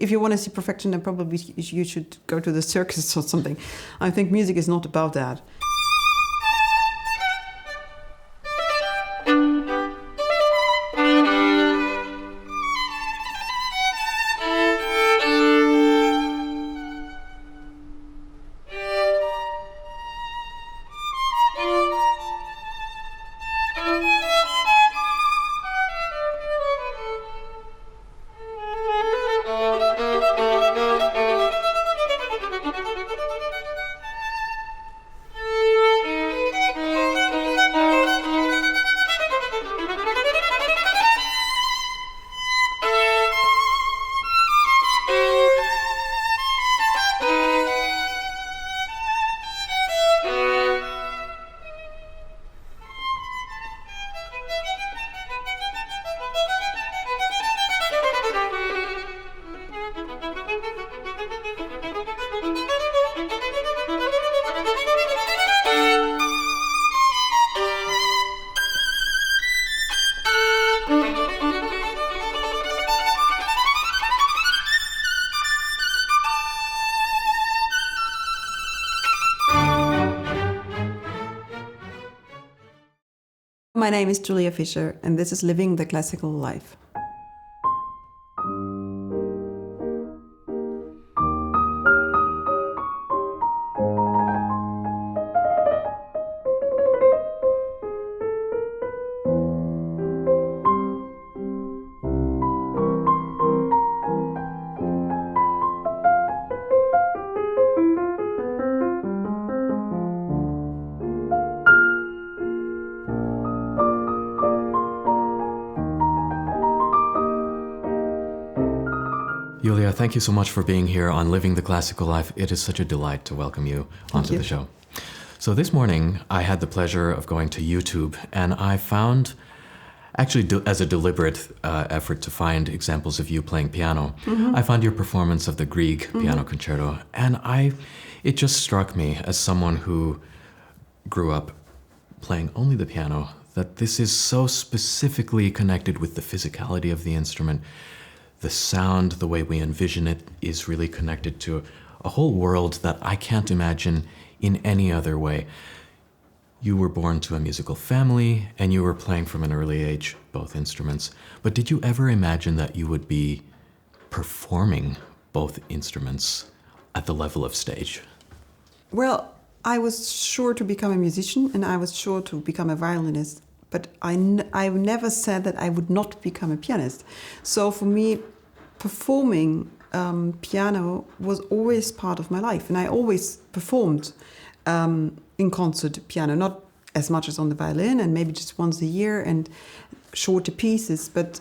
If you want to see perfection, then probably you should go to the circus or something. I think music is not about that. My name is Julia Fischer, and this is Living the Classical Life. Julia, thank you so much for being here on Living the Classical Life. It is such a delight to welcome you onto the show. So this morning, I had the pleasure of going to YouTube, and I found, actually as a deliberate effort to find examples of you playing piano, I found your performance of the Grieg Piano Concerto, and it just struck me as someone who grew up playing only the piano, that this is so specifically connected with the physicality of the instrument. The sound, the way we envision it, is really connected to a whole world that I can't imagine in any other way. You were born to a musical family, and you were playing from an early age, both instruments. But did you ever imagine that you would be performing both instruments at the level of stage? Well, I was sure to become a musician, and I was sure to become a violinist. But I never said that I would not become a pianist. So for me, performing piano was always part of my life. And I always performed in concert piano, not as much as on the violin, and maybe just once a year and shorter pieces. But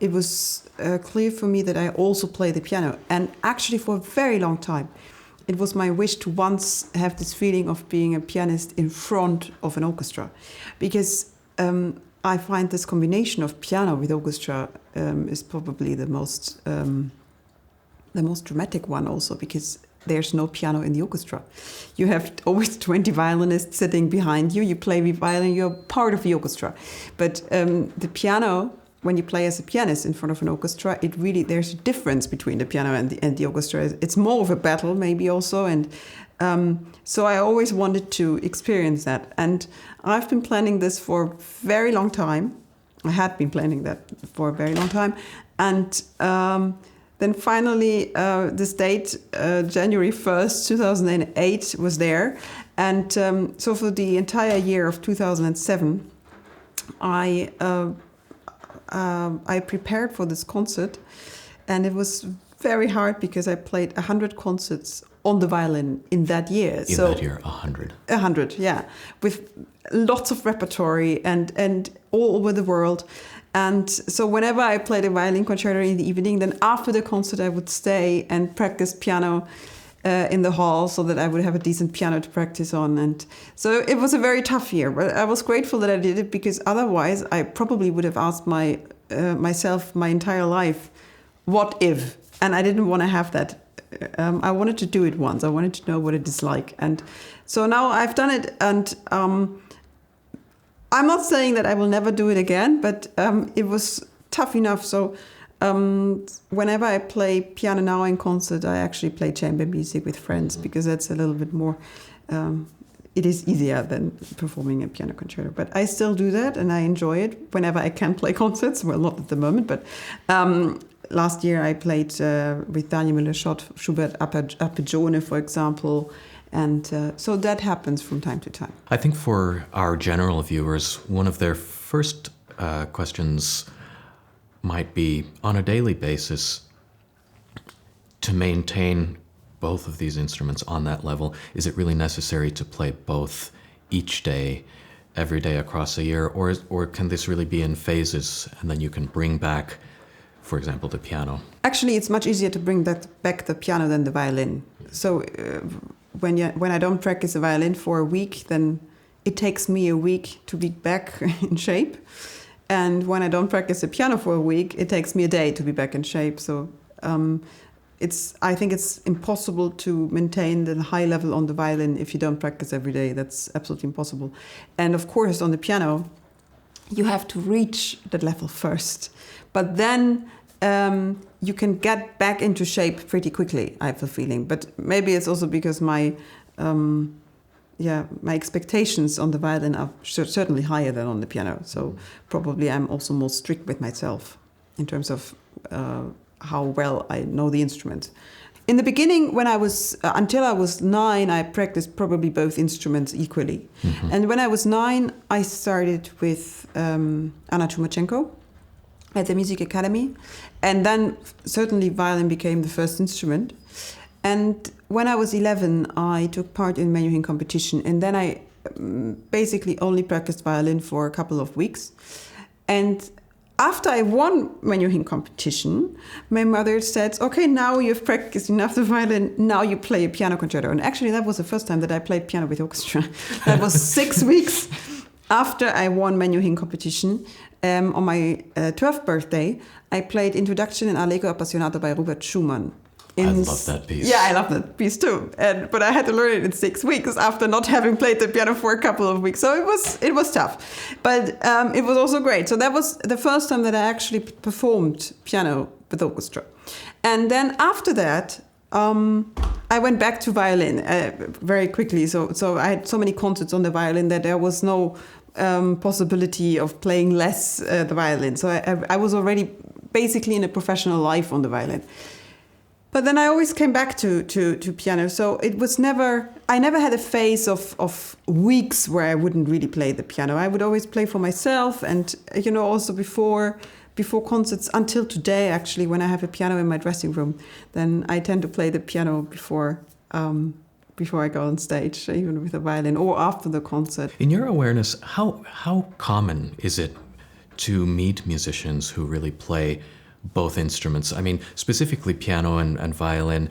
it was clear for me that I also play the piano. And actually for a very long time, it was my wish to once have this feeling of being a pianist in front of an orchestra, because I find this combination of piano with orchestra is probably the most dramatic one also, because there's no piano in the orchestra. You have always 20 violinists sitting behind you. You play with violin, you're part of the orchestra. But the piano, when you play as a pianist in front of an orchestra, there's a difference between the piano and the orchestra. It's more of a battle maybe also, and so I always wanted to experience that. And I've been planning this for a very long time. I had been planning that for a very long time. And then finally this date, January 1st, 2008 was there. And so for the entire year of 2007, I prepared for this concert, and it was very hard because I played 100 concerts on the violin in that year. In that year, 100? 100, yeah, with lots of repertory and all over the world. And so whenever I played a violin concerto in the evening, then after the concert I would stay and practice piano in the hall so that I would have a decent piano to practice on. And so it was a very tough year, but I was grateful that I did it, because otherwise I probably would have asked myself my entire life, what if? And I didn't want to have that. I wanted to do it once. I wanted to know what it is like. And so now I've done it, and I'm not saying that I will never do it again, but it was tough enough. So Whenever I play piano now in concert, I actually play chamber music with friends because that's a little bit more, it is easier than performing a piano concerto. But I still do that and I enjoy it whenever I can play concerts. Well, not at the moment, but last year I played with Daniel Müller-Schott, Schubert Arpeggione, for example. And so that happens from time to time. I think for our general viewers, one of their first questions might be, on a daily basis, to maintain both of these instruments on that level, is it really necessary to play both each day, every day across a year, or can this really be in phases and then you can bring back, for example, the piano? Actually, it's much easier to bring back the piano than the violin. So when I don't practice the violin for a week, then it takes me a week to be back in shape. And when I don't practice the piano for a week, it takes me a day to be back in shape. So I think it's impossible to maintain the high level on the violin if you don't practice every day. That's absolutely impossible. And of course, on the piano, you have to reach that level first. But then you can get back into shape pretty quickly, I have a feeling. But maybe it's also because my expectations on the violin are certainly higher than on the piano. So probably I'm also more strict with myself in terms of how well I know the instrument. In the beginning, until I was 9, I practiced probably both instruments equally. Mm-hmm. And when I was 9, I started with Anna Chumachenko at the Music Academy. And then certainly violin became the first instrument. And when I was 11, I took part in Menuhin competition. And then I basically only practiced violin for a couple of weeks. And after I won Menuhin competition, my mother said, okay, now you've practiced enough the violin, now you play a piano concerto. And actually that was the first time that I played piano with orchestra. That was 6 weeks after I won Menuhin competition. On my 12th birthday, I played Introduction and Allegro Appassionato by Robert Schumann. I love that piece. Yeah, I love that piece too. But I had to learn it in 6 weeks after not having played the piano for a couple of weeks. So it was tough. But it was also great. So that was the first time that I actually performed piano with orchestra. And then after that, I went back to violin very quickly. So I had so many concerts on the violin that there was no possibility of playing less the violin. So I was already basically in a professional life on the violin. But then I always came back to piano. So it was I never had a phase of weeks where I wouldn't really play the piano. I would always play for myself. And, also before concerts, until today, actually, when I have a piano in my dressing room, then I tend to play the piano before I go on stage, even with a violin, or after the concert. In your awareness, how common is it to meet musicians who really play both instruments? I mean, specifically piano and violin.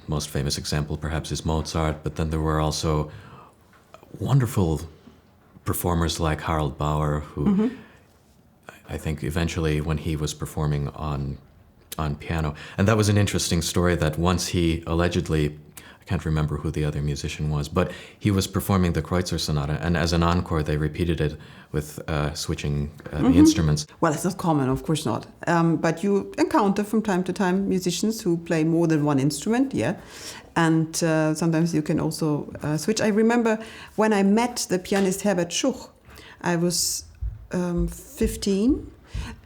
Most famous example perhaps is Mozart, but then there were also wonderful performers like Harold Bauer, who mm-hmm. I think eventually when he was performing on piano. And that was an interesting story that once he allegedly, I can't remember who the other musician was, but he was performing the Kreutzer Sonata, and as an encore they repeated it with switching mm-hmm. the instruments. Well, it's not common, of course not. But you encounter from time to time musicians who play more than one instrument, yeah. And sometimes you can also switch. I remember when I met the pianist Herbert Schuch, I was 15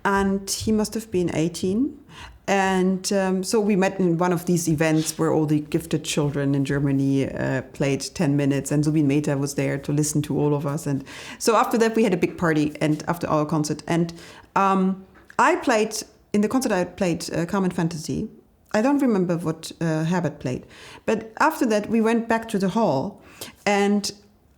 and he must have been 18. And so we met in one of these events where all the gifted children in Germany played 10 minutes, and Zubin Mehta was there to listen to all of us. And so after that, we had a big party, and after our concert. And I played, in the concert I played Carmen Fantasy. I don't remember what Herbert played. But after that, we went back to the hall, and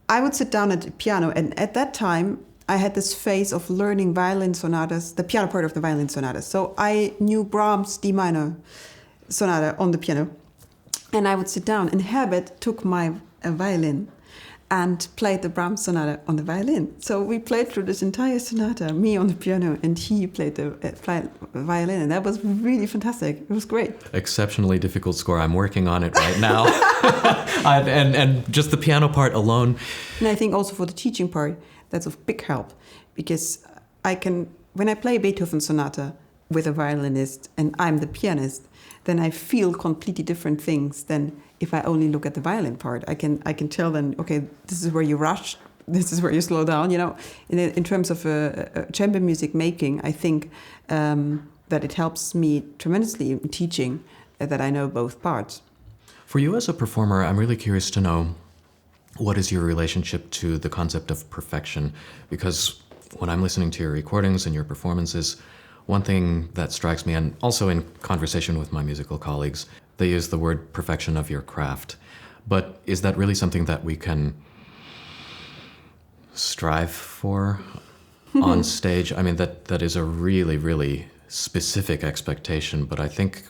I would sit down at the piano. And at that time, I had this phase of learning violin sonatas, the piano part of the violin sonatas. So I knew Brahms' D minor sonata on the piano. And I would sit down, and Herbert took my violin and played the Brahms sonata on the violin. So we played through this entire sonata, me on the piano, and he played the violin. And that was really fantastic. It was great. Exceptionally difficult score. I'm working on it right now. and just the piano part alone. And I think also for the teaching part, that's of big help, because when I play Beethoven sonata, with a violinist and I'm the pianist, then I feel completely different things than if I only look at the violin part. I can tell then, okay, this is where you rush, this is where you slow down. In terms of chamber music making, I think that it helps me tremendously in teaching that I know both parts. For you as a performer, I'm really curious to know, what is your relationship to the concept of perfection? Because when I'm listening to your recordings and your performances, one thing that strikes me, and also in conversation with my musical colleagues, they use the word perfection of your craft. But is that really something that we can strive for on stage? I mean, that is a really, really specific expectation, but I think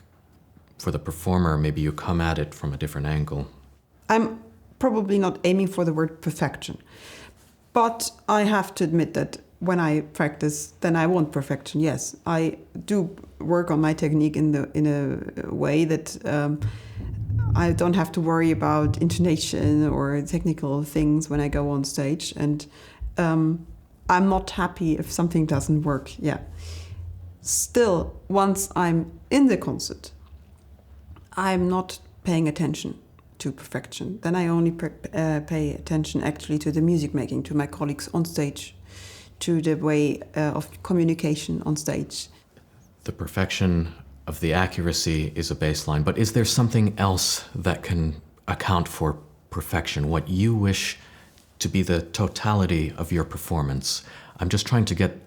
for the performer, maybe you come at it from a different angle. I'm probably not aiming for the word perfection, but I have to admit that when I practice, then I want perfection. Yes, I do work on my technique in a way that I don't have to worry about intonation or technical things when I go on stage, and I'm not happy if something doesn't work. Yeah. Still, once I'm in the concert, I'm not paying attention to perfection. Then I only pay attention actually to the music making, to my colleagues on stage, to the way of communication on stage. The perfection of the accuracy is a baseline, but is there something else that can account for perfection, what you wish to be the totality of your performance? I'm just trying to get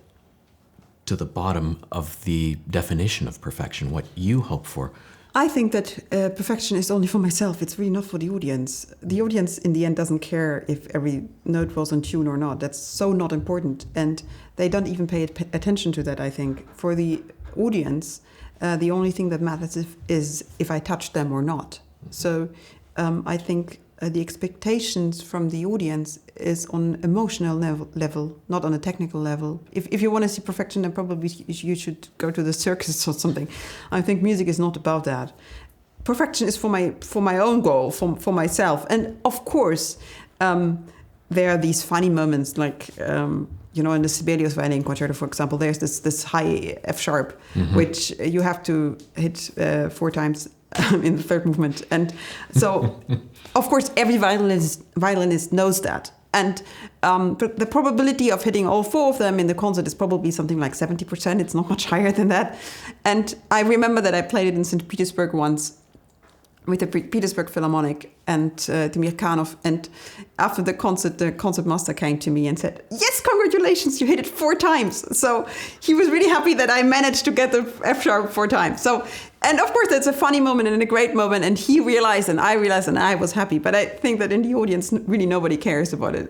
to the bottom of the definition of perfection, what you hope for. I think that perfection is only for myself. It's really not for the audience. The audience, in the end, doesn't care if every note was on tune or not. That's so not important. And they don't even pay attention to that, I think. For the audience, the only thing that matters is if I touch them or not. So I think the expectations from the audience is on emotional level, not on a technical level. If you want to see perfection, then probably you should go to the circus or something. I think music is not about that. Perfection is for my own goal, for myself. And of course, there are these funny moments like, in the Sibelius Violin Concerto, for example, there's this high F sharp, which you have to hit 4 times in the third movement. And so, of course, every violinist knows that. And but the probability of hitting all 4 of them in the concert is probably something like 70%. It's not much higher than that. And I remember that I played it in St. Petersburg once with the Petersburg Philharmonic and Timir Kanov. And after the concertmaster came to me and said, "Yes, congratulations, you hit it 4 times." So he was really happy that I managed to get the F sharp 4 times. So, and of course, that's a funny moment and a great moment. And he realized, and I realized, and I was happy. But I think that in the audience, really nobody cares about it.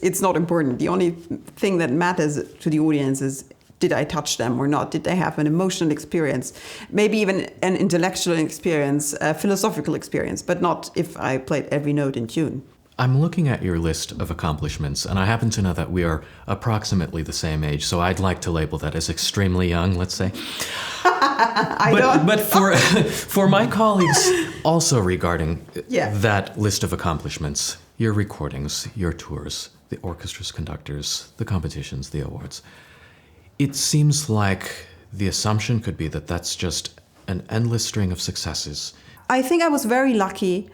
It's not important. The only thing that matters to the audience is, did I touch them or not? Did they have an emotional experience? Maybe even an intellectual experience, a philosophical experience, but not if I played every note in tune. I'm looking at your list of accomplishments, and I happen to know that we are approximately the same age, so I'd like to label that as extremely young, let's say. But for my colleagues, also regarding that list of accomplishments, your recordings, your tours, the orchestras, conductors, the competitions, the awards, it seems like the assumption could be that that's just an endless string of successes. I think I was very lucky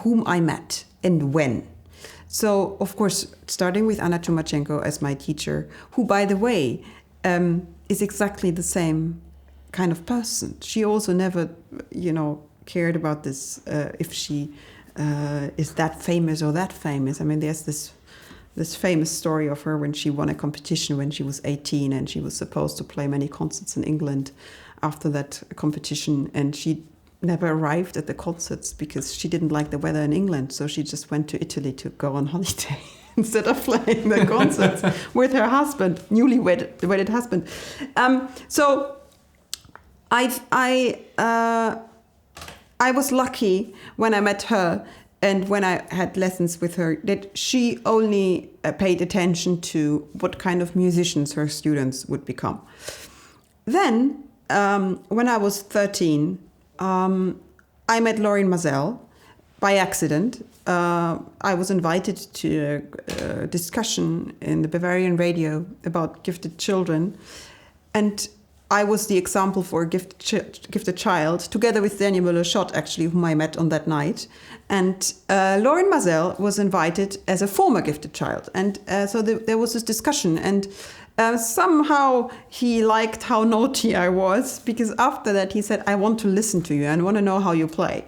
whom I met and when. So, of course, starting with Anna Chumachenko as my teacher, who, by the way, is exactly the same kind of person. She also never, cared about this, if she is that famous or that famous. I mean, there's this famous story of her when she won a competition when she was 18 and she was supposed to play many concerts in England after that competition, and she never arrived at the concerts because she didn't like the weather in England, so she just went to Italy to go on holiday instead of playing the concerts with her husband, newly wedded husband. So I was lucky when I met her and when I had lessons with her, that she only paid attention to what kind of musicians her students would become. Then, when I was 13, I met Lauren Mazel by accident. I was invited to a discussion in the Bavarian radio about gifted children. and I was the example for a gifted child, together with Daniel Müller-Schott, actually, whom I met on that night. And Lorin Maazel was invited as a former gifted child. And so there was this discussion. And somehow he liked how naughty I was, because after that he said, I want to listen to you and want to know how you play.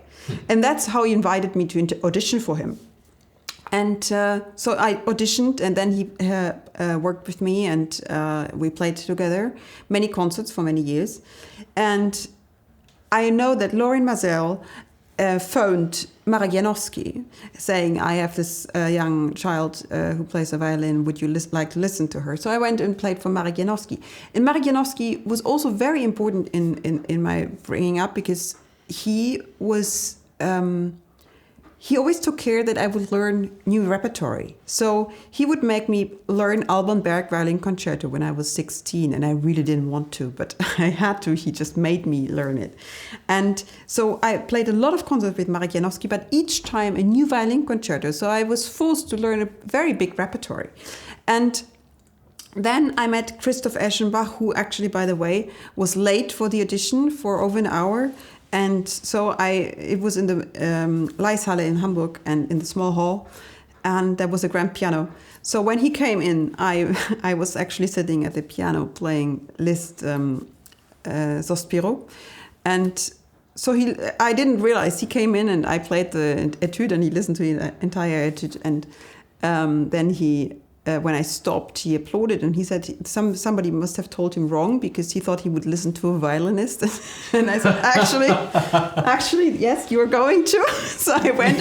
And that's how he invited me to audition for him. And so I auditioned, and then he worked with me, and we played together many concerts for many years. And I know that Lorin Maazel phoned Marek Janowski saying, I have this young child who plays the violin, would you like to listen to her? So I went and played for Marek Janowski. And Marek Janowski was also very important in my bringing up, because he was... he always took care that I would learn new repertory. So he would make me learn Alban Berg Violin Concerto when I was 16, and I really didn't want to, but I had to. He just made me learn it. And so I played a lot of concerts with Marek Janowski, but each time a new violin concerto. So I was forced to learn a very big repertory. And then I met Christoph Eschenbach, who actually, by the way, was late for the audition for over an hour. And so it was in the Leishalle in Hamburg, and in the small hall, and there was a grand piano. So when he came in, I was actually sitting at the piano playing Liszt Sospiro. And so I didn't realize he came in, and I played the etude, and he listened to the entire etude. And then when I stopped, he applauded, and he said somebody must have told him wrong, because he thought he would listen to a violinist. And I said, actually, yes, you're going to. So I went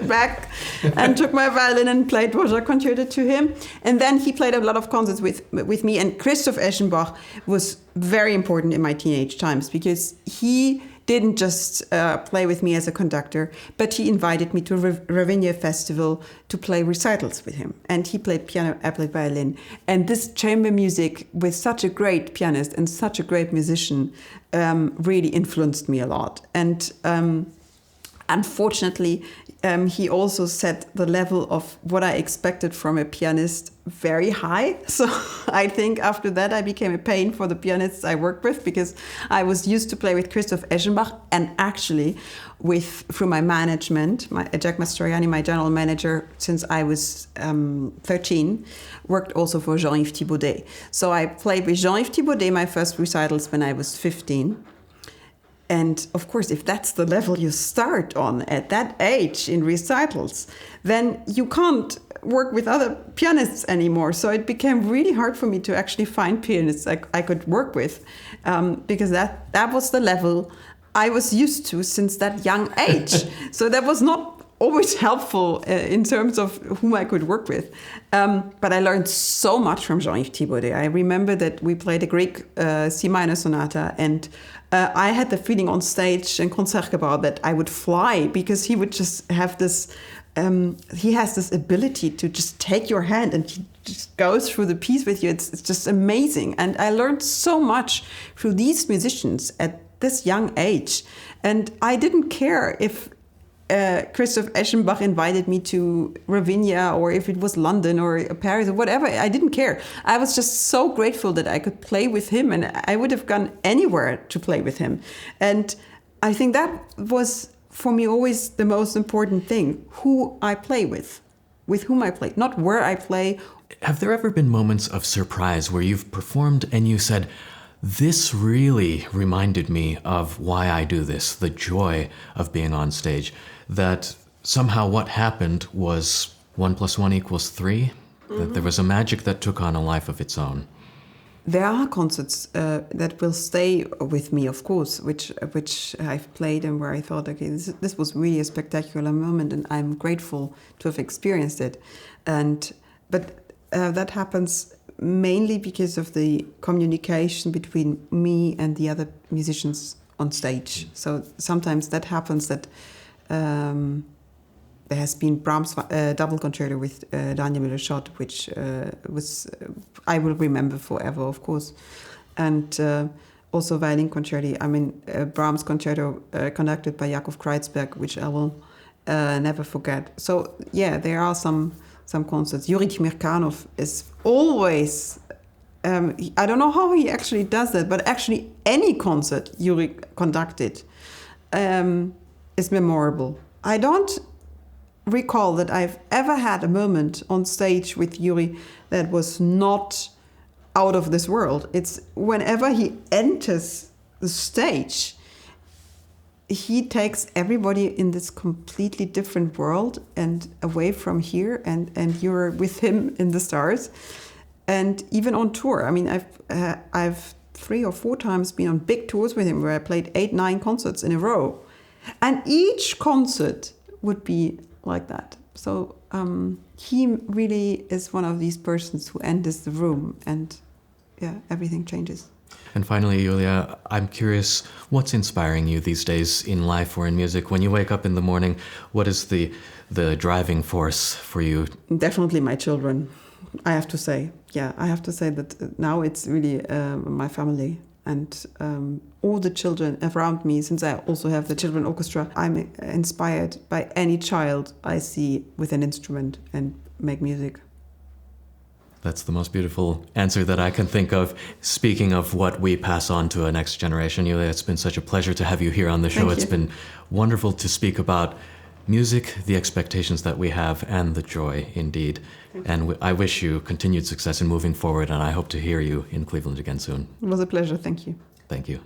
back and took my violin and played Dvorak Concerto to him. And then he played a lot of concerts with me. And Christoph Eschenbach was very important in my teenage times, because he didn't just play with me as a conductor, but he invited me to Ravinia Festival to play recitals with him. And he played piano, I played violin. And this chamber music with such a great pianist and such a great musician really influenced me a lot. And unfortunately, he also set the level of what I expected from a pianist very high. So I think after that I became a pain for the pianists I worked with, because I was used to play with Christoph Eschenbach, and actually through my management, Jack Mastroianni, my general manager, since I was 13, worked also for Jean-Yves Thibaudet. So I played with Jean-Yves Thibaudet my first recitals when I was 15. And of course, if that's the level you start on at that age in recitals, then you can't work with other pianists anymore. So it became really hard for me to actually find pianists I could work with, because that was the level I was used to since that young age. So that was not always helpful in terms of whom I could work with. But I learned so much from Jean-Yves Thibaudet. I remember that we played a Grieg C minor sonata, and I had the feeling on stage in Concertgebouw that I would fly, because he would just have this, he has this ability to just take your hand and he just goes through the piece with you. It's just amazing. And I learned so much through these musicians at this young age. And I didn't care if Christoph Eschenbach invited me to Ravinia, or if it was London or Paris or whatever. I didn't care. I was just so grateful that I could play with him, and I would have gone anywhere to play with him. And I think that was for me always the most important thing: who I play with whom I play, not where I play. Have there ever been moments of surprise where you've performed and you said, this really reminded me of why I do this, the joy of being on stage, that somehow what happened was 1 + 1 = 3, that there was a magic that took on a life of its own? There are concerts that will stay with me, of course, which I've played and where I thought, okay, this was really a spectacular moment, and I'm grateful to have experienced it. But that happens mainly because of the communication between me and the other musicians on stage. So sometimes that happens that there has been Brahms' double concerto with Daniel Müller-Schott, which was I will remember forever, of course. And also violin concerti. I mean, Brahms' concerto conducted by Yakov Kreuzberg, which I will never forget. So yeah, there are some concerts. Yuri Timirkanov is always I don't know how he actually does that, but actually any concert Yuri conducted is memorable. I don't recall that I've ever had a moment on stage with Yuri that was not out of this world. It's whenever he enters the stage, he takes everybody in this completely different world and away from here, and you're with him in the stars. And even on tour, I mean, I've 3 or 4 times been on big tours with him where I played 8, 9 concerts in a row, and each concert would be like that. So he really is one of these persons who enters the room, and everything changes. And finally, Julia, I'm curious, what's inspiring you these days in life or in music? When you wake up in the morning, what is the driving force for you? Definitely my children, I have to say. Yeah, I have to say that now it's really my family and all the children around me. Since I also have the children orchestra, I'm inspired by any child I see with an instrument and make music. That's the most beautiful answer that I can think of. Speaking of what we pass on to a next generation, Julia, it's been such a pleasure to have you here on the show. It's been wonderful to speak about music, the expectations that we have, and the joy, indeed. And I wish you continued success in moving forward, and I hope to hear you in Cleveland again soon. It was a pleasure. Thank you. Thank you.